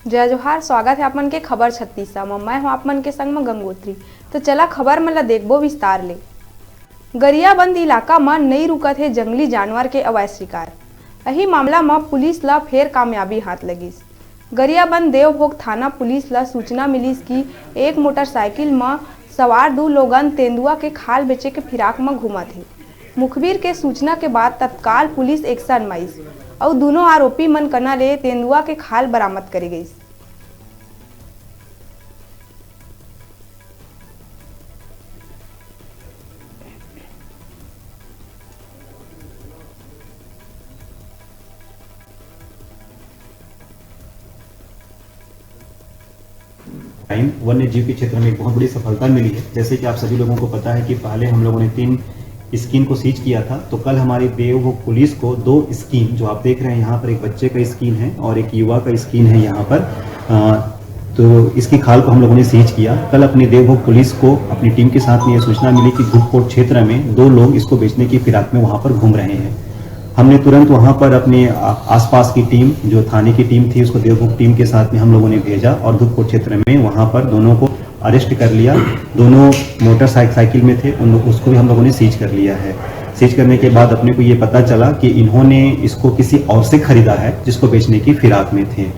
जय जोहार। स्वागत है आपमन के खबर 36 में। मैं हूँ आपमन के संग में गंगोत्री। तो चला खबर मन ला देखबो विस्तार ले। गरियाबंद इलाका में नहीं रुकत है जंगली जानवर के अवैध शिकार। यही मामला में पुलिस ला फेर कामयाबी हाथ लगिस। गरियाबंद देवभोग थाना पुलिस ला सूचना मिलिस कि एक मोटरसाइकिल में सवार 2 लोगन तेंदुआ के खाल बेचे के फिराक में घूमत है। मुखबिर के सूचना के बाद तत्काल पुलिस एक्शन माइस और दोनों आरोपी मन कना ले तेंदुआ के खाल बरामद करे गई। वन्य जीव के क्षेत्र में एक बहुत बड़ी सफलता मिली है। जैसे कि आप सभी लोगों को पता है कि पहले हम लोगों ने 3 स्कीन को सीज किया था, तो कल हमारी देवभोग पुलिस को 2 स्कीन, जो आप देख रहे हैं यहाँ पर, एक बच्चे का स्कीन है और एक युवा का स्कीन है यहाँ पर, तो इसकी खाल को हम लोगों ने सीज किया। कल अपनी देवभोग पुलिस को अपनी टीम के साथ में यह सूचना मिली कि धूपकोट क्षेत्र में 2 लोग इसको बेचने की फिराक में वहाँ पर घूम रहे हैं। हमने तुरंत वहां पर अपने आसपास की टीम, जो थाने की टीम थी, उसको देवभोग टीम के साथ में हम लोगों ने भेजा और धूपकोट क्षेत्र में वहां पर दोनों को अरेस्ट कर लिया। दोनों मोटरसाइकिल में थे, उसको भी हम लोगों ने सीज कर लिया है। सीज करने के बाद अपने को ये पता चला कि इन्होंने इसको किसी और से खरीदा है जिसको बेचने की फिराक में थे।